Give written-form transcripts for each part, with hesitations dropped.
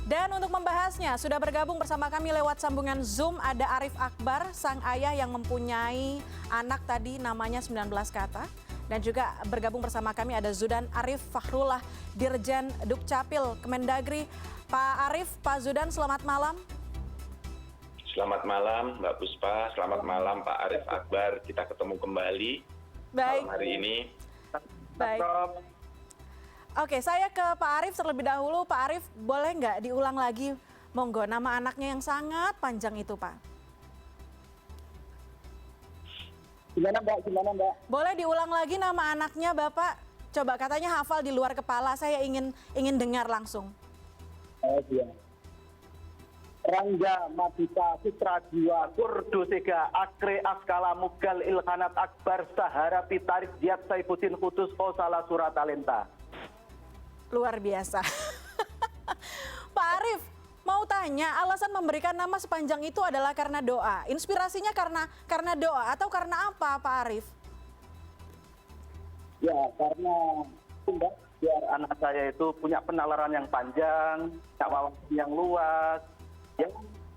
Dan untuk membahasnya, sudah bergabung bersama kami lewat sambungan Zoom ada Arif Akbar, sang ayah yang mempunyai anak tadi namanya 19 kata. Dan juga bergabung bersama kami ada Zudan Arif Fakhrullah, Dirjen Dukcapil Kemendagri. Pak Arif, Pak Zudan, selamat malam. Selamat malam Mbak Puspa, selamat malam Pak Arif Akbar. Kita ketemu kembali malam hari ini. Baik. Oke, saya ke Pak Arif terlebih dahulu. Pak Arif, boleh nggak diulang lagi, monggo, nama anaknya yang sangat panjang itu, Pak? Gimana Mbak? Boleh diulang lagi nama anaknya, Bapak? Coba, katanya hafal di luar kepala, saya ingin dengar langsung. Oh iya. Rangga Madita Fitra Jiwa Kurdo Sega Akre Askala Mugal Ilhanat Akbar Sahara Pitarik Diat Saifuddin Kudus Kosala Suratalenta. Luar biasa. Pak Arif, mau tanya, alasan memberikan nama sepanjang itu adalah karena doa. Inspirasinya karena doa atau karena apa, Pak Arif? Ya, karena Mbak, biar anak saya itu punya penalaran yang panjang, punya wawasan yang luas, ya,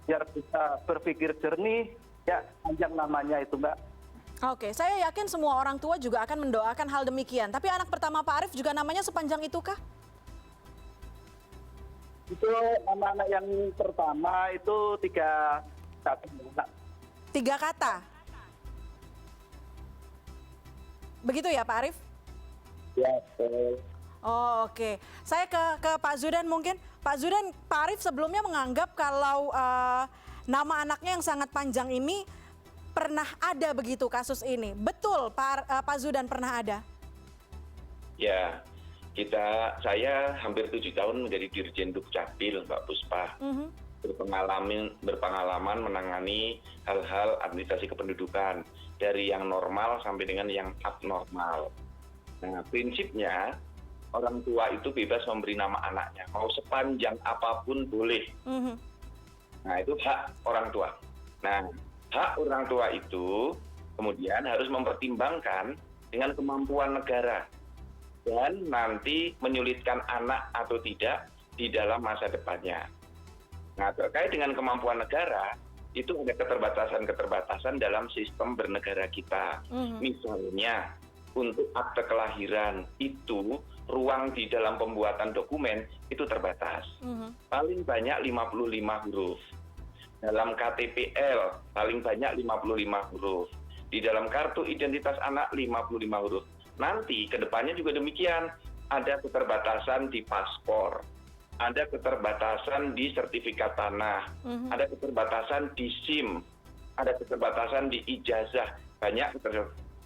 biar bisa berpikir jernih, ya panjang namanya itu Mbak. Oke, saya yakin semua orang tua juga akan mendoakan hal demikian. Tapi anak pertama Pak Arif juga namanya sepanjang itu kah? Itu anak-anak yang pertama itu 3 kata. 3 kata? Begitu ya Pak Arif? Ya, betul. Oh, oke. Saya ke Pak Zudan mungkin. Pak Zudan, Pak Arif sebelumnya menganggap kalau nama anaknya yang sangat panjang ini pernah ada begitu kasus ini. Betul Pak Zudan pernah ada? Ya, saya hampir 7 tahun menjadi Dirjen Dukcapil, Mbak Puspa. Berpengalaman menangani hal-hal administrasi kependudukan dari yang normal sampai dengan yang abnormal. Nah, prinsipnya orang tua itu bebas memberi nama anaknya, mau sepanjang apapun boleh. Nah, itu hak orang tua. Nah, hak orang tua itu kemudian harus mempertimbangkan dengan kemampuan negara dan nanti menyulitkan anak atau tidak di dalam masa depannya. Nah, terkait dengan kemampuan negara, itu ada keterbatasan-keterbatasan dalam sistem bernegara kita. Misalnya, untuk akte kelahiran itu, ruang di dalam pembuatan dokumen itu terbatas. Paling banyak 55 huruf. Dalam KTPL, paling banyak 55 huruf. Di dalam kartu identitas anak, 55 huruf. Nanti ke depannya juga demikian, ada keterbatasan di paspor, ada keterbatasan di sertifikat tanah, ada keterbatasan di SIM, ada keterbatasan di ijazah. Banyak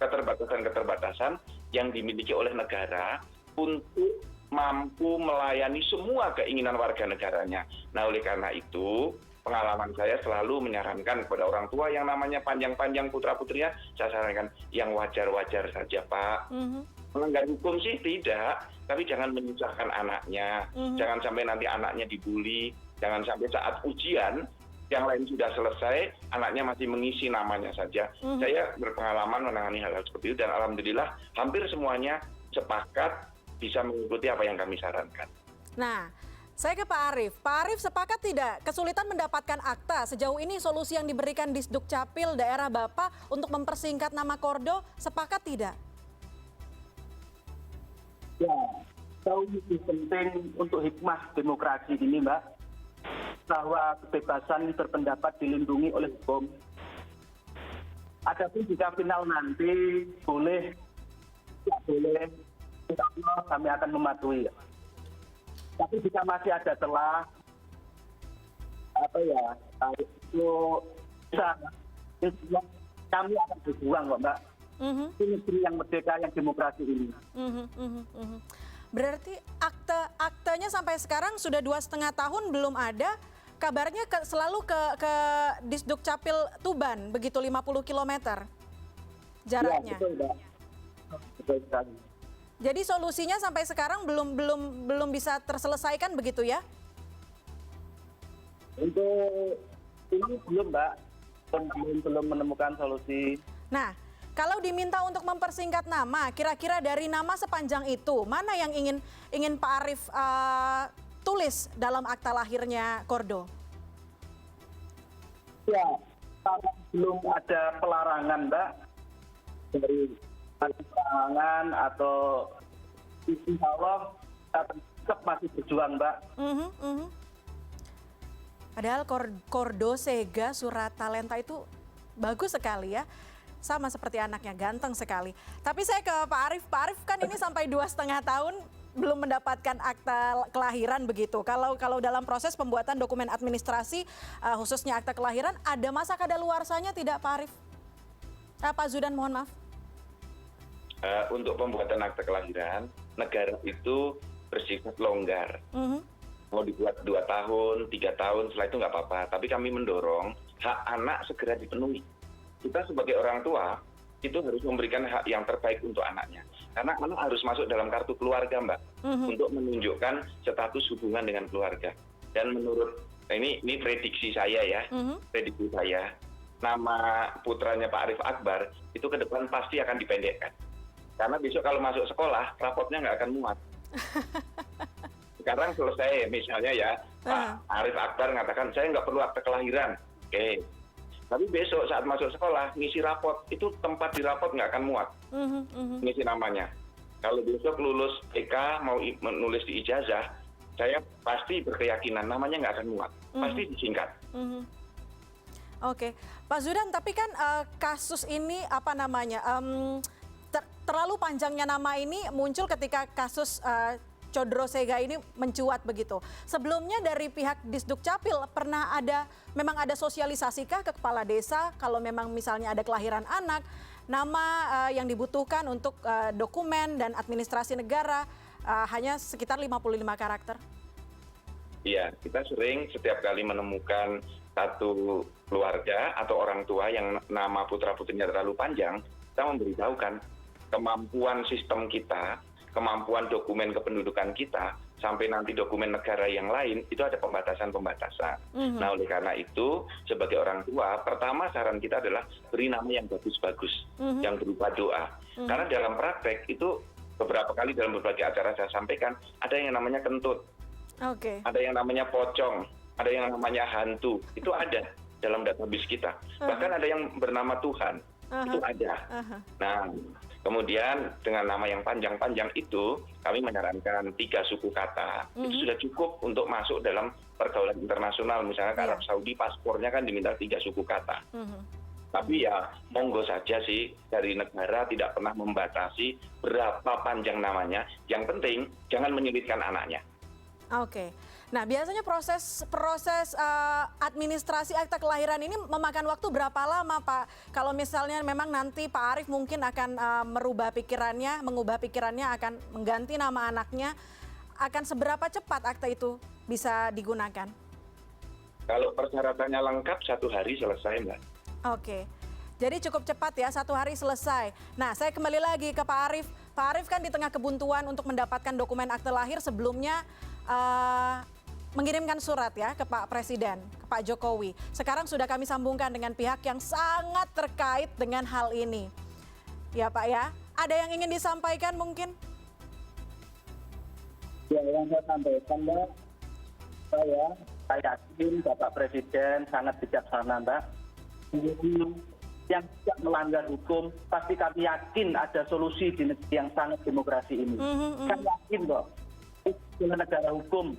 keterbatasan-keterbatasan yang dimiliki oleh negara untuk mampu melayani semua keinginan warga negaranya. Nah, oleh karena itu, pengalaman saya selalu menyarankan kepada orang tua yang namanya panjang-panjang putra-putrinya, saya sarankan yang wajar-wajar saja, Pak. Melanggar hukum sih tidak, tapi jangan menyusahkan anaknya. Jangan sampai nanti anaknya dibully, jangan sampai saat ujian, yang lain sudah selesai, anaknya masih mengisi namanya saja. Saya berpengalaman menangani hal-hal seperti itu, dan alhamdulillah hampir semuanya sepakat bisa mengikuti apa yang kami sarankan. Nah, saya ke Pak Arif. Pak Arif, sepakat tidak kesulitan mendapatkan akta? Sejauh ini solusi yang diberikan di Dukcapil daerah Bapak untuk mempersingkat nama Kordo, sepakat tidak? Ya, jauh lebih penting untuk hikmah demokrasi ini, Mbak, bahwa kebebasan berpendapat dilindungi oleh hukum. Adapun jika final nanti boleh, tidak boleh, insya Allah kami akan mematuhi. Tapi jika masih ada celah, itu bisa, kami akan berjuang kok, Mbak. Ini negeri yang merdeka, yang demokrasi ini. Berarti aktenya sampai sekarang sudah 2,5 tahun belum ada. Kabarnya selalu ke Disdukcapil Tuban, begitu 50 km jaraknya. Ya, betul, Mbak. Betul sekali. Jadi solusinya sampai sekarang belum bisa terselesaikan begitu ya? Untuk ini belum, Mbak. Belum menemukan solusi. Nah, kalau diminta untuk mempersingkat nama, kira-kira dari nama sepanjang itu, mana yang ingin Pak Arif tertulis dalam akta lahirnya Kordo? Ya, kalau belum ada pelarangan, Mbak, dari pelarangan atau insya Allah tetap masih berjuang, Mbak. Padahal Kordo Sega Surat Talenta itu bagus sekali ya. Sama seperti anaknya, ganteng sekali. Tapi saya ke Pak Arief. Pak Arief kan ini sampai 2,5 tahun belum mendapatkan akta kelahiran begitu. Kalau dalam proses pembuatan dokumen administrasi, khususnya akta kelahiran, ada masa kadaluarsanya tidak Pak Arief? Pak Zudan, mohon maaf. Untuk pembuatan akta kelahiran, negara itu bersifat longgar. Mau dibuat 2 tahun, 3 tahun, setelah itu nggak apa-apa. Tapi kami mendorong hak anak segera dipenuhi. Kita sebagai orang tua itu harus memberikan hak yang terbaik untuk anaknya. Karena anak harus masuk dalam kartu keluarga, Mbak, untuk menunjukkan status hubungan dengan keluarga. Dan menurut, ini prediksi saya ya, prediksi saya, nama putranya Pak Arif Akbar itu ke depan pasti akan dipendekkan. Karena besok kalau masuk sekolah, rapotnya nggak akan muat. Sekarang selesai, misalnya ya, Pak Arif Akbar mengatakan, saya nggak perlu akte kelahiran. Oke. Tapi besok saat masuk sekolah, ngisi rapot, itu tempat di rapot nggak akan muat. Ngisi namanya. Kalau besok lulus TK, mau menulis di ijazah, saya pasti berkeyakinan namanya nggak akan muat. Pasti disingkat. Oke. Pak Zudan, tapi kan kasus ini apa namanya, terlalu panjangnya nama ini muncul ketika kasus Condro Sega ini mencuat begitu. Sebelumnya dari pihak Disduk Capil memang ada sosialisasikah ke kepala desa kalau memang misalnya ada kelahiran anak, nama yang dibutuhkan untuk dokumen dan administrasi negara hanya sekitar 55 karakter? Iya, kita sering setiap kali menemukan satu keluarga atau orang tua yang nama putra-putrinya terlalu panjang, kita memberitahukan kemampuan sistem kita, kemampuan dokumen kependudukan kita, sampai nanti dokumen negara yang lain, itu ada pembatasan-pembatasan. Nah, oleh karena itu, sebagai orang tua, pertama saran kita adalah beri nama yang bagus-bagus, yang berupa doa. Karena dalam praktek, itu beberapa kali dalam berbagai acara saya sampaikan, ada yang namanya kentut, ada yang namanya pocong, ada yang namanya hantu, itu ada dalam database kita. Bahkan ada yang bernama Tuhan, itu ada. Nah, kemudian dengan nama yang panjang-panjang itu, kami menyarankan 3 suku kata. Itu sudah cukup untuk masuk dalam pergaulan internasional. Misalnya ke Arab Saudi, paspornya kan diminta 3 suku kata. Tapi ya monggo saja sih, dari negara tidak pernah membatasi berapa panjang namanya. Yang penting jangan menyulitkan anaknya. Oke. Nah, biasanya proses administrasi akta kelahiran ini memakan waktu berapa lama, Pak? Kalau misalnya memang nanti Pak Arief mungkin akan mengubah pikirannya akan mengganti nama anaknya, akan seberapa cepat akta itu bisa digunakan? Kalau persyaratannya lengkap 1 hari selesai, Mbak. Oke. Jadi cukup cepat ya, 1 hari selesai. Nah, saya kembali lagi ke Pak Arief. Pak Arief kan di tengah kebuntuan untuk mendapatkan dokumen akte lahir sebelumnya mengirimkan surat ya ke Pak Presiden, ke Pak Jokowi. Sekarang sudah kami sambungkan dengan pihak yang sangat terkait dengan hal ini. Ya Pak ya, ada yang ingin disampaikan mungkin? Ya, yang saya sampaikan, Mbak, saya yakin Bapak Presiden sangat bijaksana, Mbak. Yang tidak melanggar hukum, pasti kami yakin ada solusi di negeri yang sangat demokrasi ini. Kami yakin kok, dengan negara hukum,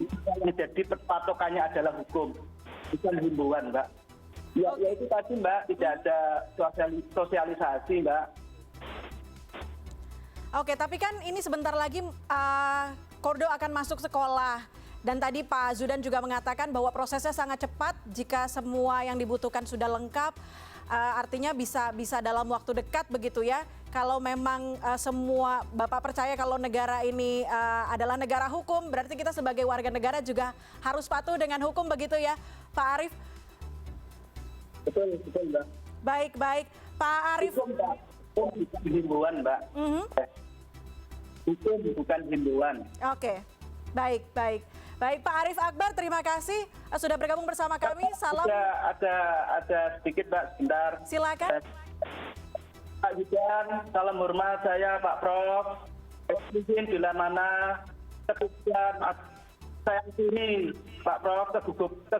yang jadi patokannya adalah hukum, bukan himbauan, Mbak. Ya itu tadi, Mbak, tidak ada sosialisasi, Mbak. Oke, tapi kan ini sebentar lagi Kordo akan masuk sekolah. Dan tadi Pak Zudan juga mengatakan bahwa prosesnya sangat cepat jika semua yang dibutuhkan sudah lengkap. Artinya bisa dalam waktu dekat begitu ya. Kalau memang semua Bapak percaya kalau negara ini adalah negara hukum, berarti kita sebagai warga negara juga harus patuh dengan hukum begitu ya, Pak Arief? Betul, Mbak. Baik. Pak Arief. Hukum bukan himbauan, Mbak. Hukum bukan himbauan. Oke, baik. Baik, Pak Arif Akbar, terima kasih sudah bergabung bersama kami. Salam. Ada sedikit, Mbak, sebentar. Silakan. Pak Zudan, salam hormat saya Pak Prof. Mungkin bila mana keputusan saya pilih Pak Prof ke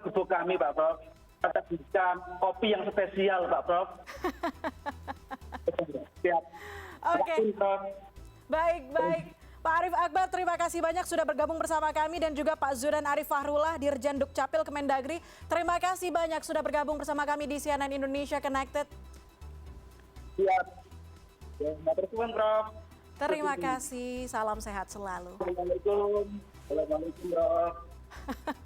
gubuk kami Pak Prof. Kita berikan kopi yang spesial Pak Prof. Siap. Oke. Yakin, Prof. Baik, baik. Pak Arif Akbar, terima kasih banyak sudah bergabung bersama kami dan juga Pak Zudan Arif Fahrullah, Dirjen Dukcapil Kemendagri. Terima kasih banyak sudah bergabung bersama kami di CNN Indonesia Connected. Siap. Ya, matur suwun, Prof. Terima kasih, salam sehat selalu. Assalamualaikum. Assalamualaikum, Prof.